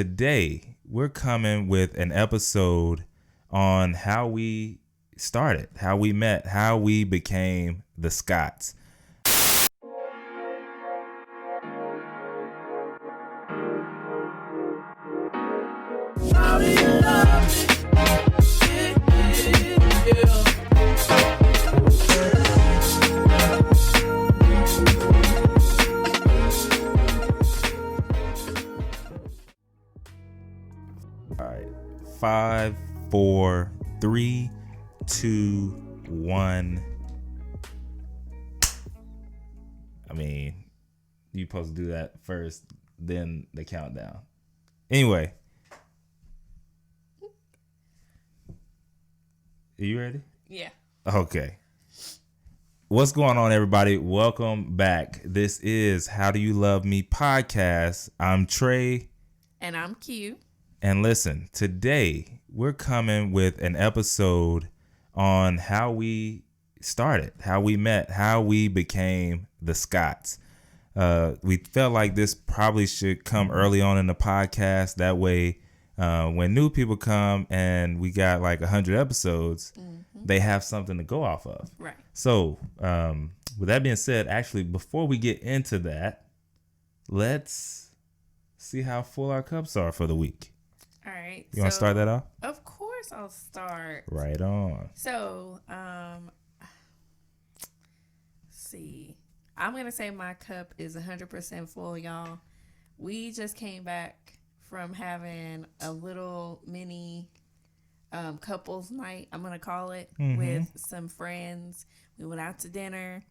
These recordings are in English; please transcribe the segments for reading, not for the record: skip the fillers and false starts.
Today, we're coming with an episode on how we started, how we met, how we became the Scotts. How do you love me? All right, 5, 4, 3, 2, 1. I mean, you supposed to do that first, then the countdown. Anyway, are you ready? Yeah. Okay. What's going on, everybody? Welcome back. This is How Do You Love Me podcast. I'm Trey. And I'm Q. And listen, today we're coming with an episode on how we started, how we met, how we became the Scotts. We felt like this probably should come early on in the podcast. That way, when new people come and we got like 100 episodes, they have something to go off of. Right. So, with that being said, actually, before we get into that, let's see how full our cups are for the week. All right. You want to start that off? Of course I'll start. Right on. So, see. I'm going to say my cup is 100% full, y'all. We just came back from having a little mini couples night, I'm going to call it, with some friends. We went out to dinner.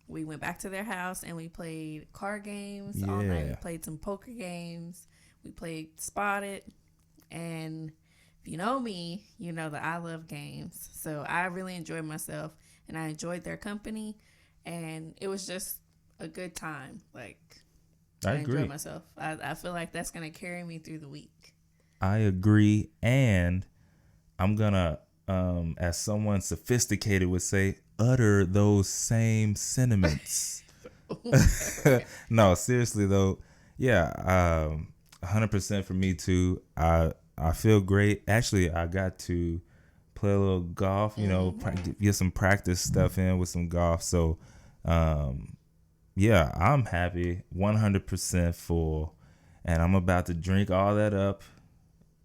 We went back to their house and we played card games all night. We played some poker games. We played Spotted. And if you know me, you know that I love games. So I really enjoyed myself and I enjoyed their company. And it was just a good time. Like, I agree. enjoyed myself. I feel like that's going to carry me through the week. I agree. And I'm going to, as someone sophisticated would say, utter those same sentiments. No, seriously, though. Yeah, 100% for me, too. I feel great. Actually, I got to play a little golf, get some practice stuff in with some golf. So, yeah, I'm happy, 100% full, and I'm about to drink all that up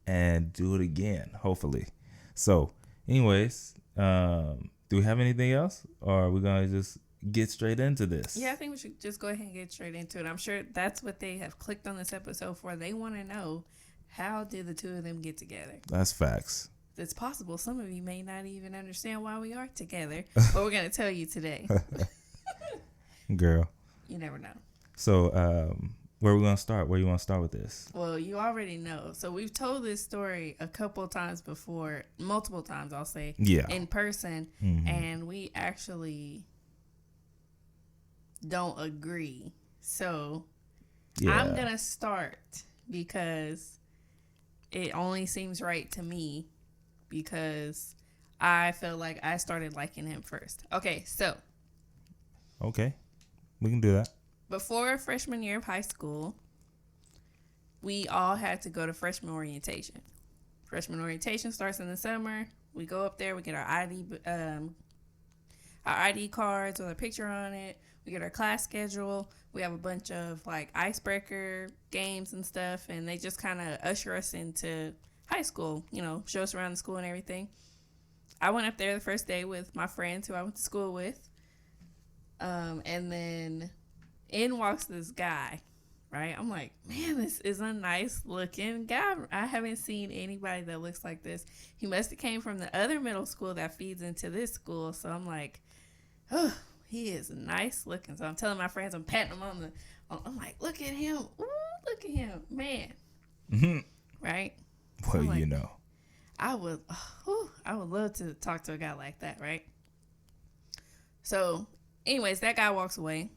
and do it again, hopefully. So, anyways, do we have anything else, or are we going to just get straight into this? Yeah, I think we should just go ahead and get straight into it. I'm sure that's what they have clicked on this episode for. They want to know, how did the two of them get together? That's facts. It's possible some of you may not even understand why we are together, but we're going to tell you today. Girl. You never know. So, where are we going to start? Where you want to start with this? Well, you already know. So we've told this story a couple of times before, multiple times, I'll say, in person, and we actually don't agree. So I'm going to start because it only seems right to me because I feel like I started liking him first. Okay, so. Okay, we can do that. Before freshman year of high school, we all had to go to freshman orientation. Freshman orientation starts in the summer. We go up there. We get our ID cards with a picture on it. We get our class schedule. We have a bunch of like icebreaker games and stuff, and they just kind of usher us into high school, show us around the school and everything. I went up there the first day with my friends who I went to school with. And then in walks this guy, right? I'm like, man, this is a nice looking guy. I haven't seen anybody that looks like this. He must have came from the other middle school that feeds into this school. So I'm like, oh, he is nice looking. So I'm telling my friends, I'm patting him I'm like, look at him. Ooh, look at him, man. Right? Well, like, I would love to talk to a guy like that, right? So anyways, that guy walks away.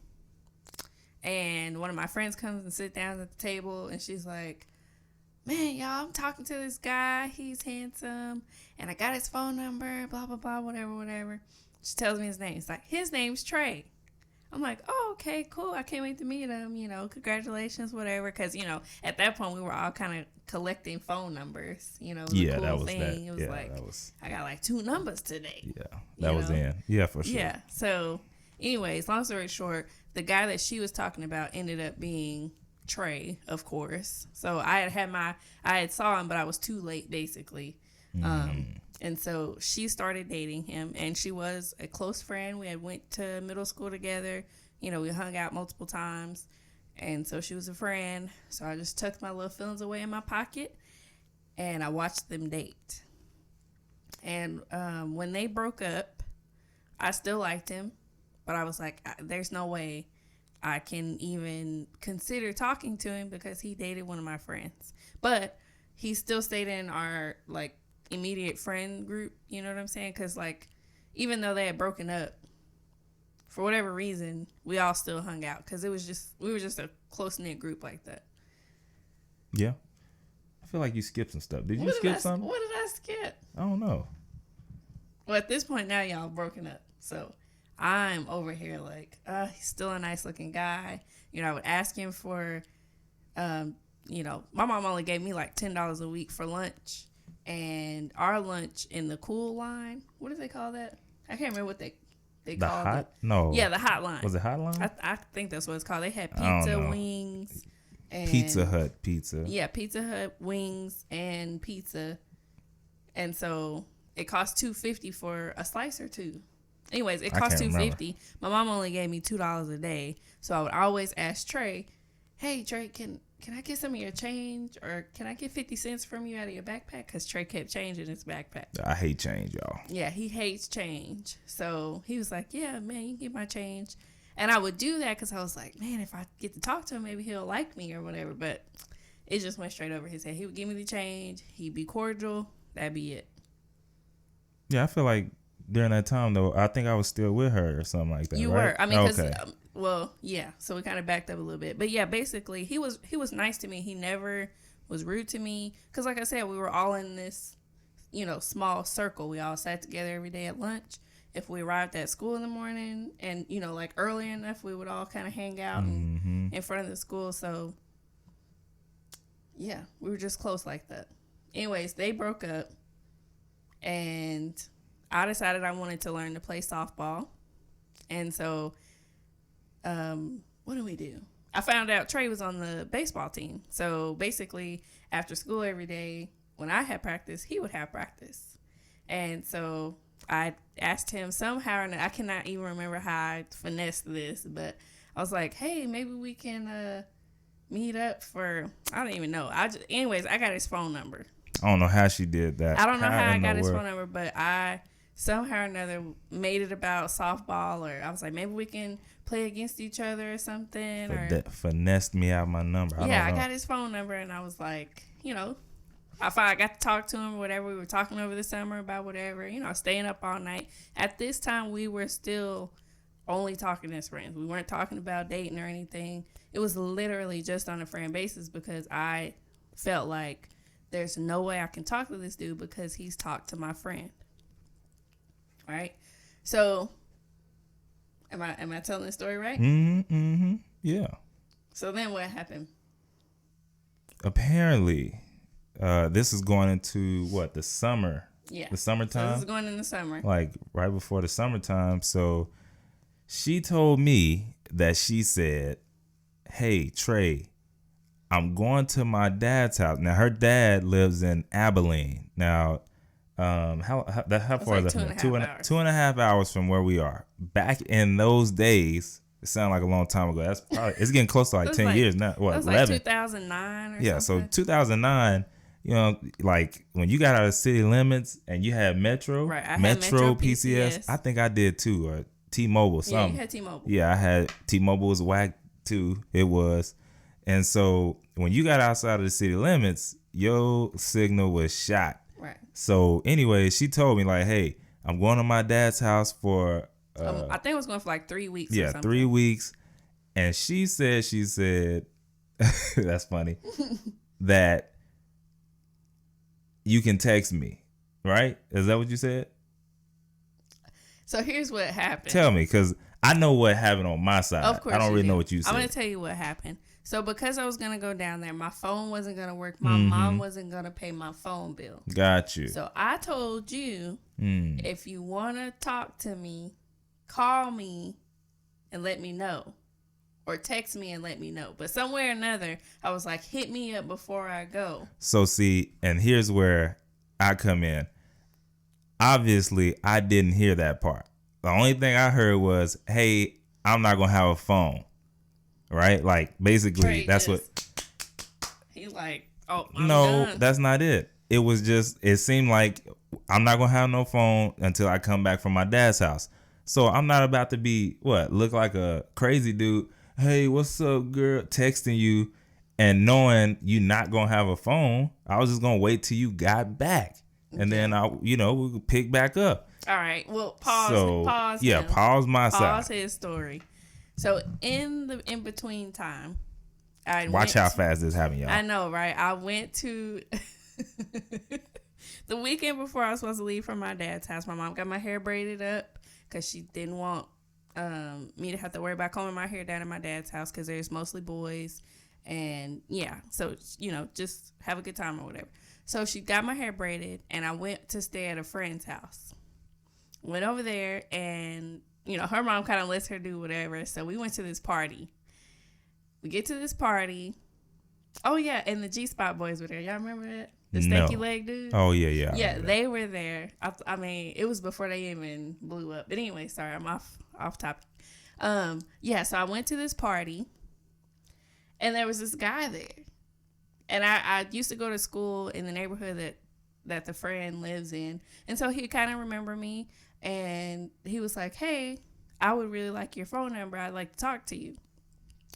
And one of my friends comes and sits down at the table, and she's like, man, y'all, I'm talking to this guy. He's handsome, and I got his phone number, blah, blah, blah, whatever. She tells me his name. It's like, his name's Trey. I'm like, oh, okay, cool. I can't wait to meet him. Congratulations, whatever. Because, at that point, we were all kind of collecting phone numbers. It was a cool that was thing. that. It was like, that was. I got like 2 numbers today. Yeah, that was in. Yeah, for sure. Yeah. So, anyways, long story short, the guy that she was talking about ended up being Trey, of course. So I had saw him, but I was too late, basically. And so she started dating him, and she was a close friend. We had went to middle school together. We hung out multiple times, and so she was a friend. So I just tucked my little feelings away in my pocket, and I watched them date. And when they broke up, I still liked him, but I was like, there's no way I can even consider talking to him because he dated one of my friends. But he still stayed in our, like, immediate friend group, you know what I'm saying? Because, like, even though they had broken up, for whatever reason, we all still hung out because we were just a close-knit group like that. Yeah. I feel like you skipped some stuff. Did you skip something? What did I skip? I don't know. Well, at this point now, y'all broken up. So I'm over here like, he's still a nice-looking guy. I would ask him for, my mom only gave me like $10 a week for lunch. And our lunch in the cool line, what do they call that? I can't remember what they called it. No. Yeah, the hot line. Was it hot line? I think that's what it's called. They had pizza, wings, and Pizza Hut pizza. Yeah, Pizza Hut wings and pizza. And so it cost $2.50 for a slice or two. Anyways, it cost $2.50. My mom only gave me $2 a day, so I would always ask Trey, "Hey Trey, can I get some of your change, or can I get 50 cents from you out of your backpack?" Because Trey kept change in his backpack. I hate change, y'all. Yeah, he hates change. So he was like, "Yeah, man, you can get my change." And I would do that because I was like, man, if I get to talk to him, maybe he'll like me or whatever. But it just went straight over his head. He would give me the change. He'd be cordial. That'd be it. Yeah, I feel like during that time, though, I think I was still with her or something like that. You right? were. I mean, because, okay. Yeah. So we kind of backed up a little bit. But yeah, basically, he was nice to me. He never was rude to me. Because like I said, we were all in this, small circle. We all sat together every day at lunch. If we arrived at school in the morning and, like early enough, we would all kind of hang out in front of the school. So, yeah, we were just close like that. Anyways, they broke up. And I decided I wanted to learn to play softball. And so, what do we do? I found out Trey was on the baseball team. So basically, after school every day, when I had practice, he would have practice. And so I asked him somehow, and I cannot even remember how I finessed this, but I was like, hey, maybe we can meet up for, I don't even know. Anyways, I got his phone number. I don't know how she did that. I don't know how I got his phone number, but I somehow or another made it about softball, or I was like, maybe we can play against each other or something. Finessed me out my number. I got his phone number, and I was like, I got to talk to him or whatever. We were talking over the summer about whatever, staying up all night. At this time, we were still only talking as friends. We weren't talking about dating or anything. It was literally just on a friend basis because I felt like there's no way I can talk to this dude because he's talked to my friend. Right? So, am I telling the story right? Mm-hmm. Yeah. So then what happened? Apparently, this is going into the summer? Yeah. The summertime? So this is going in the summer. Like right before the summertime. So she told me that she said, hey, Trey, I'm going to my dad's house. Now, her dad lives in Abilene. Now, how far is that? 2.5 hours from where we are. Back in those days, it sounded like a long time ago. That's probably, it's getting close to like 10 years now. What, 11? Like 2009 or something? Yeah, so 2009, like when you got out of city limits and you had Metro, right, I had Metro PCS. I think I did too, or T-Mobile, something. Yeah, you had T-Mobile. Yeah, I had T-Mobile was whack too. It was. And so when you got outside of the city limits, your signal was shot. Right. So anyway, she told me like, hey, I'm going to my dad's house for I think it was going for like 3 weeks. Yeah, or something. 3 weeks. And she said, that's funny, that you can text me, right? Is that what you said? So here's what happened. Tell me, because I know what happened on my side. Of course I don't really do. know what you said. I'm going to tell you what happened. So because I was going to go down there, my phone wasn't going to work. My mom wasn't going to pay my phone bill. Got you. So I told you, if you want to talk to me, call me and let me know. Or text me and let me know. But somewhere or another, I was like, hit me up before I go. So see, and here's where I come in. Obviously, I didn't hear that part. The only thing I heard was, hey, I'm not going to have a phone. Right? Like, basically, Trey that's just, what. He like, oh, I'm no, done. that's not it. It was just, it seemed like I'm not going to have no phone until I come back from my dad's house. So I'm not about to be, look like a crazy dude. Hey, what's up, girl? Texting you and knowing you not going to have a phone. I was just going to wait till you got back. And then, we could pick back up. All right. Well, pause. Yeah, pause my side. Pause his story. So in between time, watch how fast this happened, y'all. I know, right? I went to the weekend before I was supposed to leave from my dad's house. My mom got my hair braided up because she didn't want me to have to worry about combing my hair down at my dad's house because there's mostly boys, and so just have a good time or whatever. So she got my hair braided, and I went to stay at a friend's house. Went over there, and her mom kind of lets her do whatever. So we went to this party. We get to this party. Oh, yeah. And the G-Spot boys were there. Y'all remember that? The stanky leg dude? Oh, yeah. Yeah, they were there. I mean, it was before they even blew up. But anyway, sorry, I'm off topic. So I went to this party. And there was this guy there. And I used to go to school in the neighborhood that the friend lives in. And so he kind of remembered me. And he was like, hey, I would really like your phone number. I'd like to talk to you.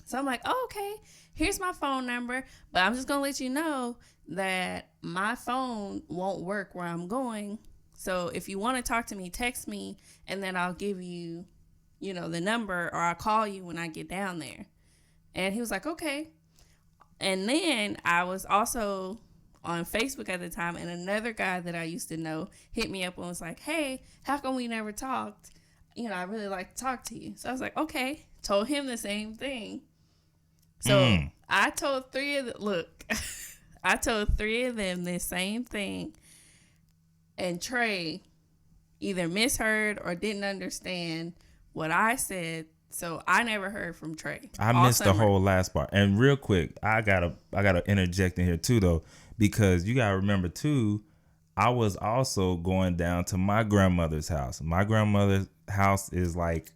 So I'm like, oh, okay, here's my phone number. But I'm just going to let you know that my phone won't work where I'm going. So if you want to talk to me, text me. And then I'll give you, the number, or I'll call you when I get down there. And he was like, okay. And then I was also on Facebook at the time, and another guy that I used to know hit me up and was like, hey, how come we never talked? I really like to talk to you. So I was like, okay. Told him the same thing. So I told three of them the same thing. And Trey either misheard or didn't understand what I said. So I never heard from Trey. I missed the whole last part. And real quick, I gotta interject in here too, though, because you gotta remember too, I was also going down to my grandmother's house. My grandmother's house is like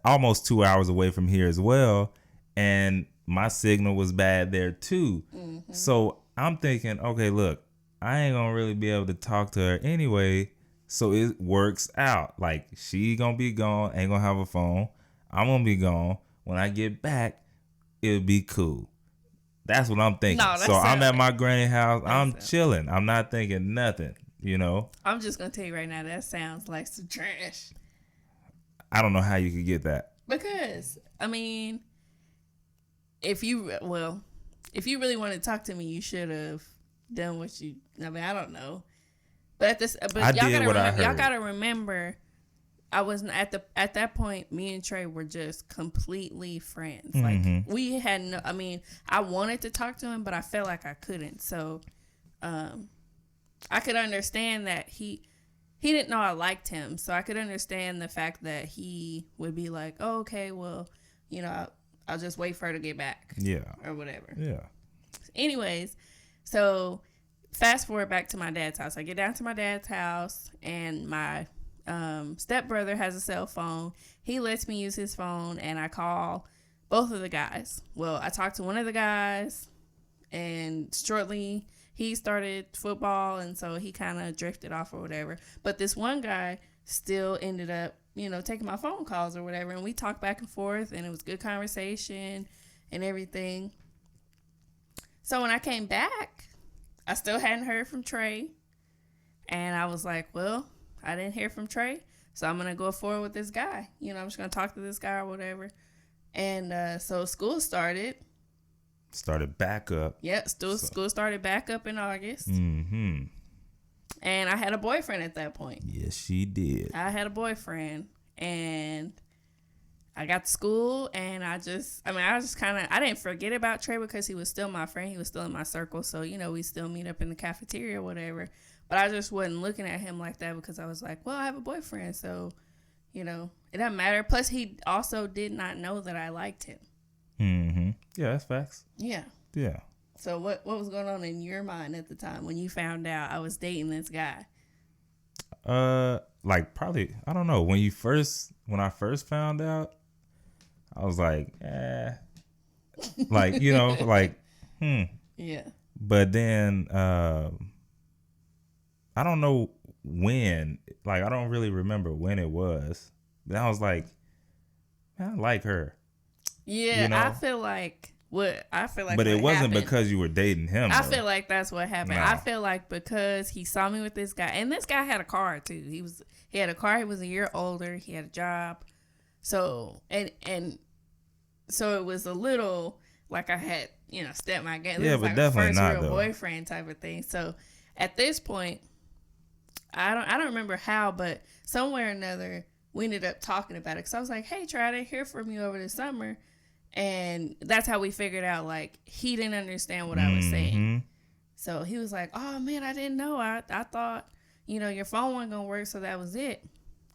almost 2 hours away from here as well, and my signal was bad there too. Mm-hmm. So I'm thinking, okay, look, I ain't gonna really be able to talk to her anyway. So it works out. Like, she gonna be gone, ain't gonna have a phone. I'm gonna be gone. When I get back, it'll be cool. That's what I'm thinking. So I'm at my granny house. I'm chilling. I'm not thinking nothing, I'm just gonna tell you right now, that sounds like some trash. I don't know how you could get that. Because, I mean, if you really wanted to talk to me, you should have done what you, I don't know. But y'all gotta remember, I wasn't at that point. Me and Trey were just completely friends. Mm-hmm. Like, we had I wanted to talk to him, but I felt like I couldn't. So, I could understand that he didn't know I liked him. So I could understand the fact that he would be like, oh, okay, well, I'll just wait for her to get back. Yeah. Or whatever. Yeah. Anyways, so fast forward back to my dad's house. I get down to my dad's house, and my stepbrother has a cell phone. He lets me use his phone, and I call both of the guys. Well, I talked to one of the guys, and shortly he started football, and so he kind of drifted off or whatever. But this one guy still ended up, taking my phone calls or whatever, and we talked back and forth, and it was good conversation and everything. So when I came back, I still hadn't heard from Trey, and I was like, well, I didn't hear from Trey, so I'm going to go forward with this guy. I'm just going to talk to this guy or whatever. And so school started. Started back up. Yep, school started back up in August. Mm-hmm. And I had a boyfriend at that point. Yes, she did. I had a boyfriend. And I got to school, and I just kind of, I didn't forget about Trey because he was still my friend. He was still in my circle. So, you know, we still meet up in the cafeteria or whatever. But I just wasn't looking at him like that because I was like, well, I have a boyfriend. So, you know, it doesn't matter. Plus, he also did not know that I liked him. Mm-hmm. Yeah, that's facts. Yeah. Yeah. So what was going on in your mind at the time when you found out I was dating this guy? Like probably, I don't know. When I first found out, I was like, like, you know, like, Yeah. But then, I don't know when, like, I don't really remember when it was. But I was like, man, I like her. Yeah, you know? I feel like but it wasn't because you were dating him. I though. feel like that's what happened. No. I feel like because he saw me with this guy, and this guy had a car too. He had a car. He was a year older. He had a job. So and so it was a little like I had, you know, stepped my game. Yeah, This was but like definitely first not real though. boyfriend type of thing. So at this point, I don't remember how, but somewhere or another we ended up talking about it. Cause I was like, hey, Trey, I didn't hear from you over the summer. And that's how we figured out, like, he didn't understand what I was saying. So he was like, oh, man, I didn't know. I thought, you know, your phone wasn't going to work, so that was it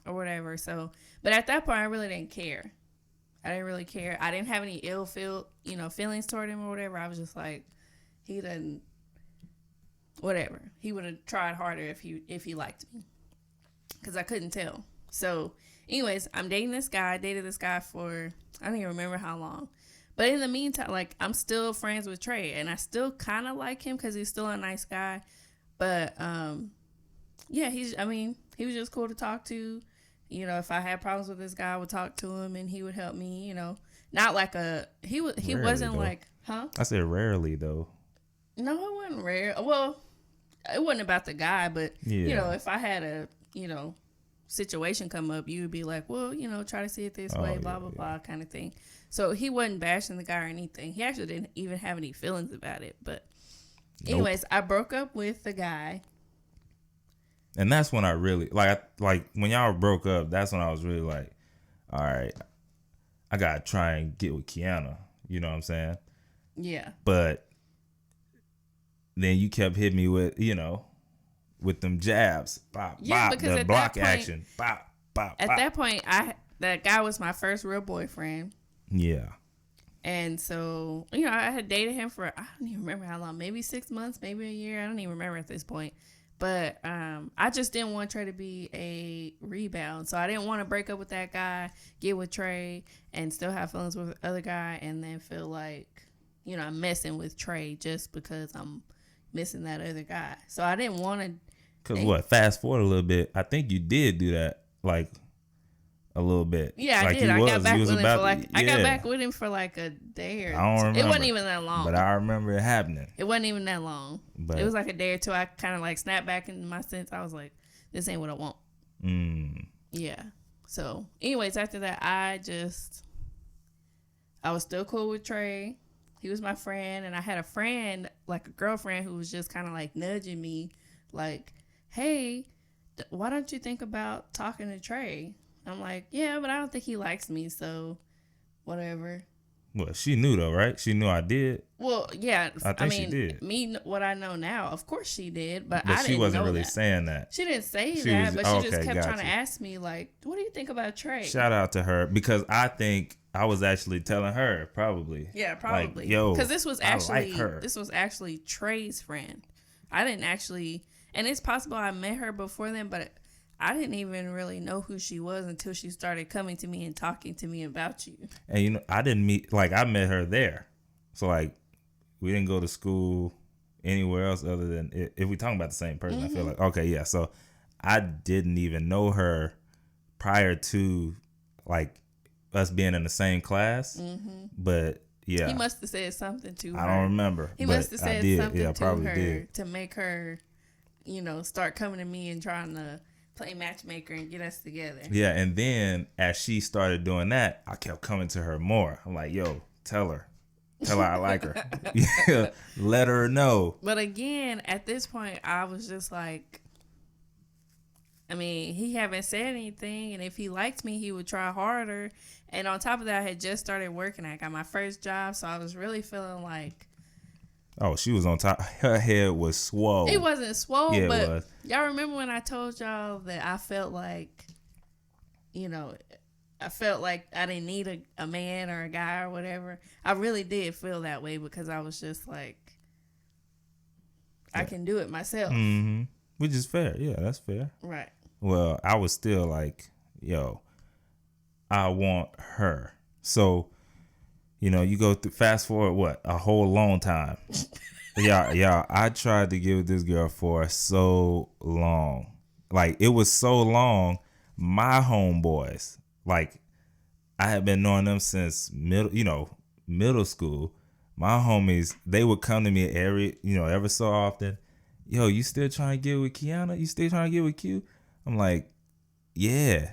or whatever. So, but at that point, I really didn't care. I didn't really care. I didn't have any feelings toward him or whatever. I was just like, he doesn't, whatever. He would have tried harder if he liked me because I couldn't tell. So, anyways, I'm dating this guy. I dated this guy for, I don't even remember how long. But in the meantime, like, I'm still friends with Trey. And I still kind of like him because he's still a nice guy. But, yeah, he was just cool to talk to. You know, if I had problems with this guy, I would talk to him and he would help me, you know. Not like he Rarely, wasn't though. like, huh? I said rarely, though. No, it wasn't rare. Well, it wasn't about the guy, but, you know, if I had a, you know, situation come up, you would be like, well, you know, try to see it this way, blah, blah, blah, kind of thing. So he wasn't bashing the guy or anything. He actually didn't even have any feelings about it. But anyways, I broke up with the guy. And that's when I really, like when y'all broke up, that's when I was really like, all right, I got to try and get with Kiana. You know what I'm saying? Yeah. But then you kept hitting me with, you know, with them jabs, bop, Yeah, bop, because the at block that point- action, bop, bop, At bop. that point, that guy was my first real boyfriend. Yeah. And so, you know, I had dated him for, I don't even remember how long, maybe 6 months, maybe a year. I don't even remember at this point. But I just didn't want Trey to be a rebound. So I didn't want to break up with that guy, get with Trey, and still have feelings with the other guy, and then feel like, you know, I'm messing with Trey just because I'm missing that other guy. So I didn't want to. Because fast forward a little bit, I think you did do that, like, a little bit. Yeah, like I did. I got back with him for like yeah. I got back with him for like a day or I don't remember. It wasn't even that long. But I remember it happening. It wasn't even that long. But it was like a day or two. I kind of like snapped back into my sense. I was like, this ain't what I want. Yeah. So, anyways, after that, I was still cool with Trey. He was my friend, and I had a friend, like a girlfriend, who was just kind of like nudging me, like, hey, why don't you think about talking to Trey? I'm like, yeah, but I don't think he likes me, so whatever. Well, she knew though, right? She knew I did. Well, yeah. I think she did. What I know now, of course she did, but I didn't she wasn't know really that. saying that. She didn't say She that, was- but she just okay, kept trying gotcha. to ask me, like, what do you think about Trey? Shout out to her because I think I was actually telling her probably. Yeah, probably. Like, yo, because this was I like actually her. Trey's friend. I didn't actually, and it's possible I met her before then, but I didn't even really know who she was until she started coming to me and talking to me about you. And you know, I met her there. So like, we didn't go to school anywhere else other than if we talking about the same person. I feel like okay, yeah. So I didn't even know her prior to like us being in the same class. But yeah, He must have said something to her. I don't remember. He but must have I said did. something Yeah, I to probably her did. to make her, you know, start coming to me and trying to play matchmaker and get us together. Yeah, and then as she started doing that, I kept coming to her more. I'm like, yo, tell her I like her. Yeah, let her know. But again, at this point, I was just like, I mean, he haven't said anything, and if he liked me, he would try harder. And on top of that, I had just started working. I got my first job, so I was really feeling like... Oh, she was on top. Her head was swole. It wasn't swole, Yeah, but it was. y'all remember when I told y'all that I felt like, you know, I felt like I didn't need a man or a guy or whatever. I really did feel that way because I was just like, I can do it myself. Mm-hmm. Which is fair. Yeah, that's fair. Right. Well, I was still like, yo, I want her. So, you know, you go through, fast forward, what, a whole long time. Yeah, I tried to get with this girl for so long. Like, it was so long, my homeboys, like, I had been knowing them since middle school. My homies, they would come to me ever so often. Yo, you still trying to get with Kiana? You still trying to get with Q? I'm like, yeah.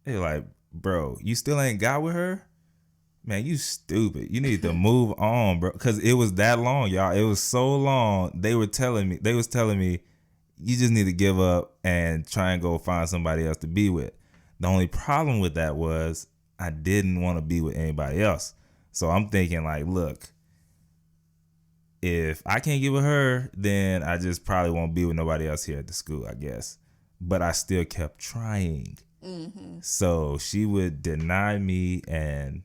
They're like, bro, you still ain't got with her? Man, you stupid. You need to move on, bro. Because it was that long, y'all. It was so long. They was telling me, you just need to give up and try and go find somebody else to be with. The only problem with that was I didn't want to be with anybody else. So I'm thinking like, look, if I can't get with her, then I just probably won't be with nobody else here at the school, I guess. But I still kept trying. Mm-hmm. So she would deny me and,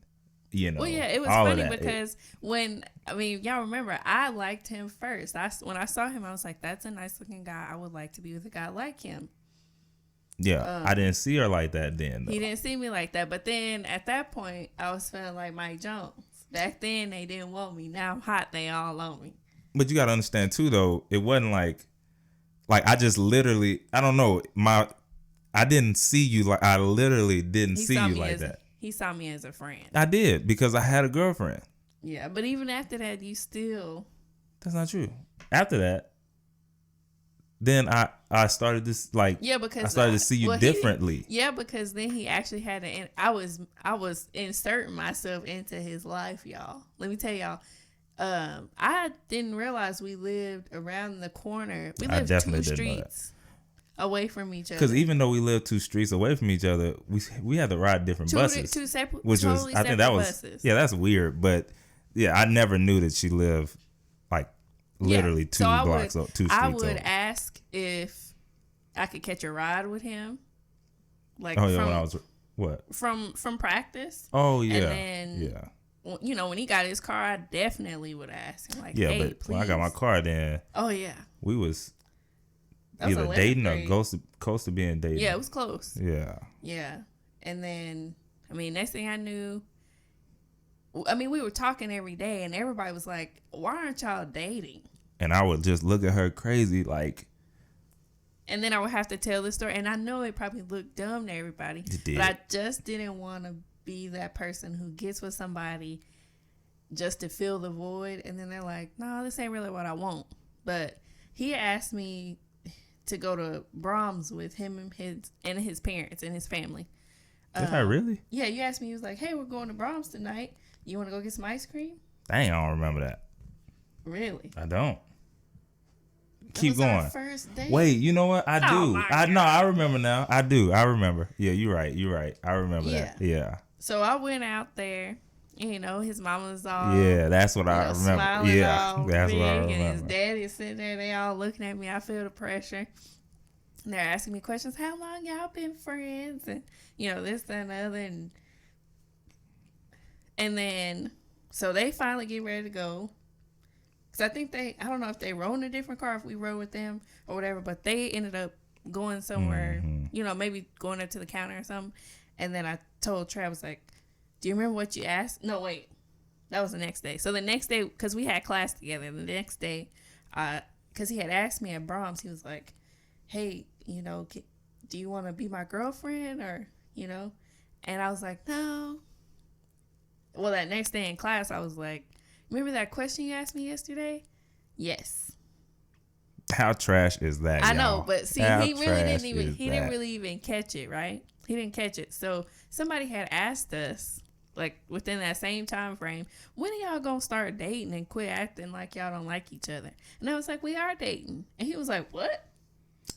Well, yeah, it was funny because y'all remember, I liked him first. When I saw him, I was like, that's a nice looking guy. I would like to be with a guy like him. Yeah, I didn't see her like that then, though. He didn't see me like that. But then at that point, I was feeling like Mike Jones. Back then, they didn't want me. Now I'm hot. They all on me. But you got to understand, too, though, it wasn't like I just literally, I don't know, I didn't see you like, I literally didn't see you like that. He saw me as a friend. I did, because I had a girlfriend. Yeah, but even after that, you still... That's not true. After that, then I started this, like, yeah, because I started to see you differently. Yeah, because then he actually had to, I was inserting myself into his life, y'all. Let me tell y'all, I didn't realize we lived around the corner. We lived 2 streets away from each other. Because even though we lived 2 streets away from each other, we had to ride different buses. Two separate, which totally was, I think that was, buses. Yeah, that's weird. But yeah, I never knew that she lived like literally 2 blocks, 2 streets I would over. ask if I could catch a ride with him. Like, when I was what? From practice. Oh yeah. And then when he got his car, I definitely would ask him, like, hey, but please. when I got my car, then we was either dating or close to being dating. Yeah, it was close. Yeah. Yeah. And then, next thing I knew, we were talking every day, and everybody was like, why aren't y'all dating? And I would just look at her crazy, like. And then I would have to tell the story. And I know it probably looked dumb to everybody. It did. But I just didn't want to be that person who gets with somebody just to fill the void. And then they're like, no, this ain't really what I want. But he asked me to go to Brahms with him and his parents and his family. Did I really? Yeah, you asked me. He was like, hey, we're going to Brahms tonight. You want to go get some ice cream? Dang, I don't remember that. Really? I don't. That Keep was going. Our first date. Wait, you know what? I do. I remember now. I do. I remember. Yeah, you're right. I remember that. Yeah. So I went out there. His mama was all that's what I remember. Yeah, that's what I remember. And his daddy sitting there. They all looking at me. I feel the pressure. And they're asking me questions. How long y'all been friends? And this, that, and the other. And then so they finally get ready to go. Because I think I don't know if they rode in a different car, if we rode with them or whatever, but they ended up going somewhere, maybe going up to the counter or something. And then I told Trey, I was like, do you remember what you asked? No, wait. That was the next day. So the next day, because we had class together, the next day, because he had asked me at Brahms, he was like, hey, do you want to be my girlfriend or, And I was like, no. Well, that next day in class, I was like, remember that question you asked me yesterday? Yes. How trash is that? I know, but see, he didn't really even catch it, right? He didn't catch it. So somebody had asked us, like within that same time frame, when are y'all gonna start dating and quit acting like y'all don't like each other? And I was like, we are dating. And he was like, what?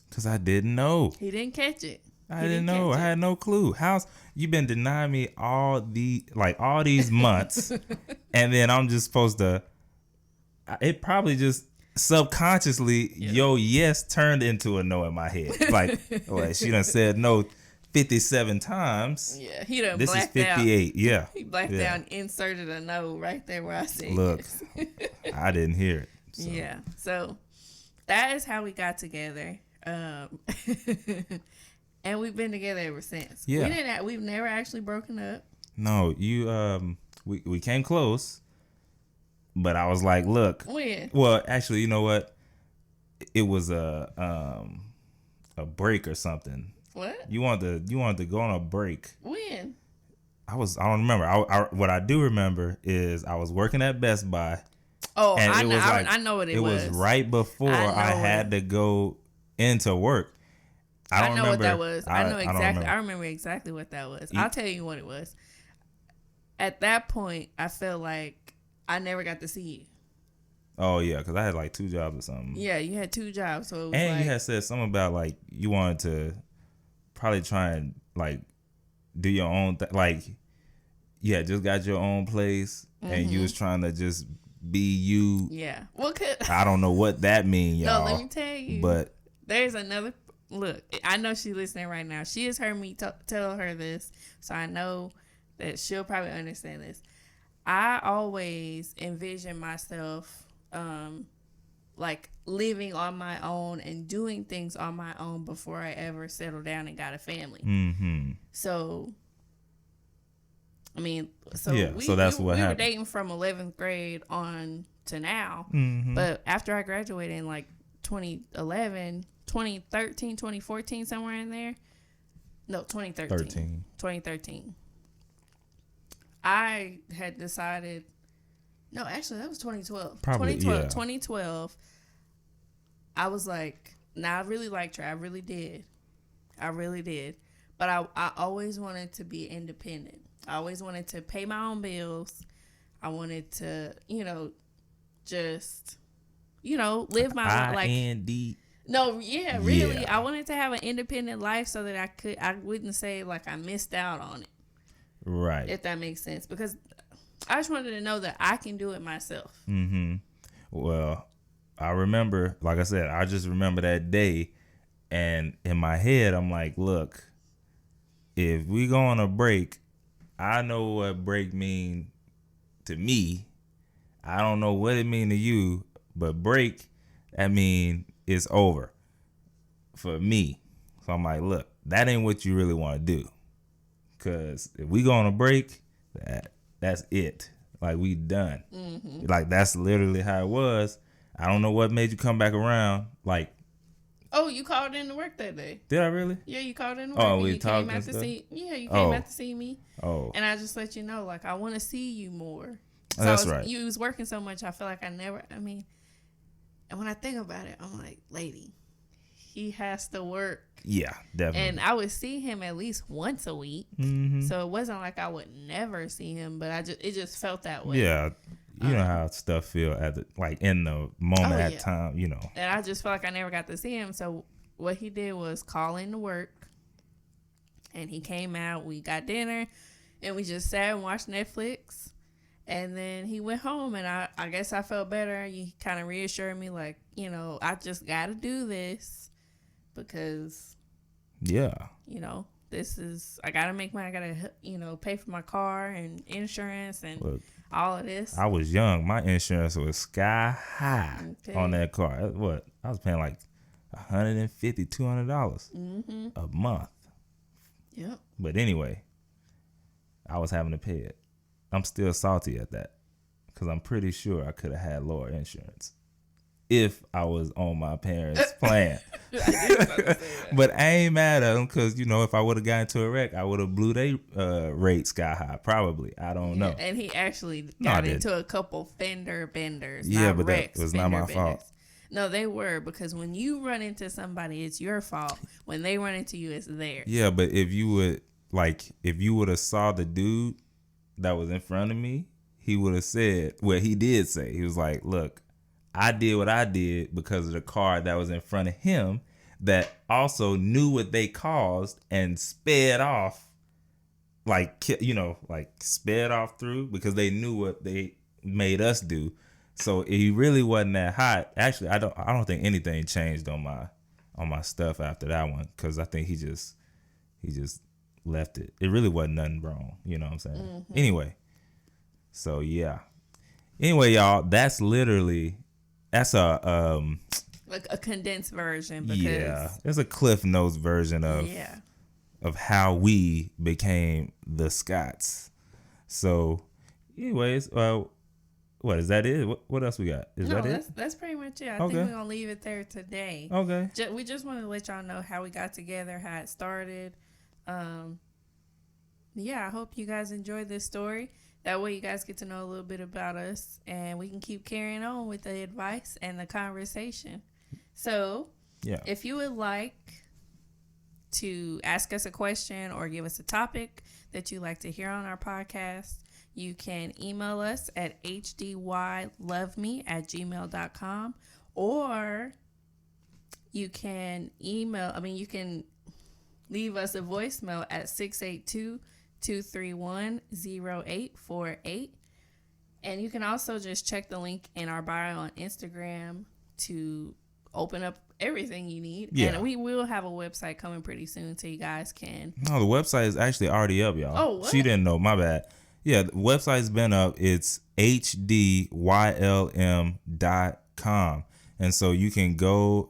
Because I didn't know. He didn't catch it. I didn't know. I had no clue. How's you been denying me all these months, and then I'm just supposed to? It probably just subconsciously, yo, yes, turned into a no in my head. Like, well, she done said no 57 times. Yeah, he done This is blacked 58. out. Yeah, He blacked out and inserted a no right there where I said look, yes. I didn't hear it. So. Yeah, so that is how we got together. And we've been together ever since. Yeah. We've never actually broken up. No, you we came close, but I was like, look. When? Well, actually, you know what? It was a break or something. What? You wanted to go on a break. When? I don't remember. What I do remember is I was working at Best Buy. Oh, and I know what it was. It was right before I had to go into work. I know what that was. I know exactly. I remember exactly what that was. I'll tell you what it was. At that point, I felt like I never got to see you. Oh yeah, because I had like 2 jobs or something. Yeah, you had 2 jobs, so it was and you had said something about like you wanted to probably try and like do your own just got your own place, and you was trying to just be you. Yeah, well, I don't know what that means, y'all. No, let me tell you. But there's another. Look, I know she's listening right now. She has heard me tell her this, so I know that she'll probably understand this. I always envision myself like living on my own and doing things on my own before I ever settle down and got a family. Mm-hmm. So, I mean, so that's what happened. We were dating from 11th grade on to now, but after I graduated in like 2011, 2013, 2014, somewhere in there. No, 2013. 2013. I had decided. No, actually, that was 2012. Probably, 2012. I was like, I really liked her. I really did. But I always wanted to be independent. I always wanted to pay my own bills. I wanted to, just, live my life. IND. No, yeah, really. Yeah. I wanted to have an independent life so that I wouldn't say like I missed out on it. Right. If that makes sense. Because I just wanted to know that I can do it myself. Mm-hmm. Well, I remember, like I said, I just remember that day, and in my head, I'm like, look, if we go on a break, I know what break mean to me. I don't know what it mean to you, but break, I mean, it's over for me. So I'm like, look, that ain't what you really want to do. Because if we go on a break, that's it. Like, we done. Mm-hmm. Like, that's literally how it was. I don't know what made you come back around. Like, oh, you called in to work that day. Did I really? Yeah, you called in to work. Oh, we talked and stuff? You came out to see me. Oh. And I just let you know, like, I want to see you more. So that's right. You was working so much, I feel like and when I think about it, I'm like, lady, he has to work. Yeah, definitely. And I would see him at least once a week. Mm-hmm. So it wasn't like I would never see him, but it just felt that way. Yeah. You know how stuff feel in the moment time, And I just felt like I never got to see him. So what he did was call in to work, and he came out, we got dinner, and we just sat and watched Netflix. And then he went home, and I guess I felt better. He kind of reassured me, like, I just got to do this because, this is, I got to make money. I got to, pay for my car and insurance and all of this. I was young. My insurance was sky high on that car. What? I was paying like $150, $200 a month. Yep. But anyway, I was having to pay it. I'm still salty at that because I'm pretty sure I could have had lower insurance if I was on my parents' plan. But I ain't mad at them because, if I would have gotten into a wreck, I would have blew their rate sky high. Probably. I don't know. And he actually got into a couple fender benders. Yeah, but wrecks, that was not my fault. No, they were, because when you run into somebody, it's your fault. When they run into you, it's theirs. Yeah, but if you would have saw the dude that was in front of me, he would have said, well, he did say, he was like, look, I did what I did because of the car that was in front of him, that also knew what they caused and sped off, like sped off through because they knew what they made us do. So he really wasn't that hot. Actually, I don't think anything changed on my stuff after that one because I think he just left it. It really wasn't nothing wrong. You know what I'm saying? Mm-hmm. Anyway, so yeah. Anyway, y'all, that's like a condensed version. Because, yeah, it's a Cliff Notes version of how we became the Scotts. So, anyways, what is that? What else we got? That it? That's pretty much it. I think we're gonna leave it there today. Okay. We just want to let y'all know how we got together, how it started. Yeah, I hope you guys enjoyed this story. That way you guys get to know a little bit about us and we can keep carrying on with the advice and the conversation. So, yeah, if you would like to ask us a question or give us a topic that you'd like to hear on our podcast, you can email us at HDYLoveme@gmail.com, or you can you can leave us a voicemail at 682-231-0848. And you can also just check the link in our bio on Instagram to open up everything you need. Yeah. And we will have a website coming pretty soon so you guys can. No, the website is actually already up, y'all. Oh, what? She didn't know. My bad. Yeah, the website's been up. It's HDYLM.com. And so you can go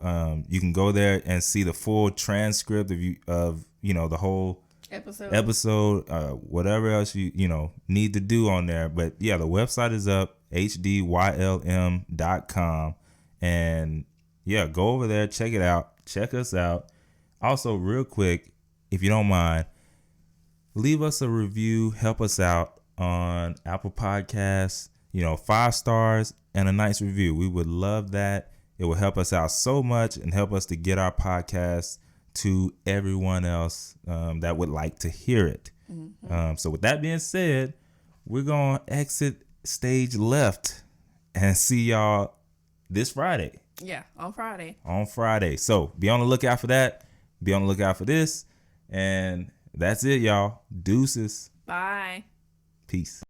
there and see the full transcript of the whole episode, whatever else you need to do on there. But yeah, the website is up, HDYLM.com. And yeah, go over there, check it out, check us out. Also, real quick, if you don't mind, leave us a review, help us out on Apple Podcasts, 5 stars and a nice review. We would love that. It will help us out so much and help us to get our podcast to everyone else that would like to hear it. Mm-hmm. So with that being said, we're going to exit stage left and see y'all this Friday. Yeah, on Friday. So be on the lookout for that. Be on the lookout for this. And that's it, y'all. Deuces. Bye. Peace.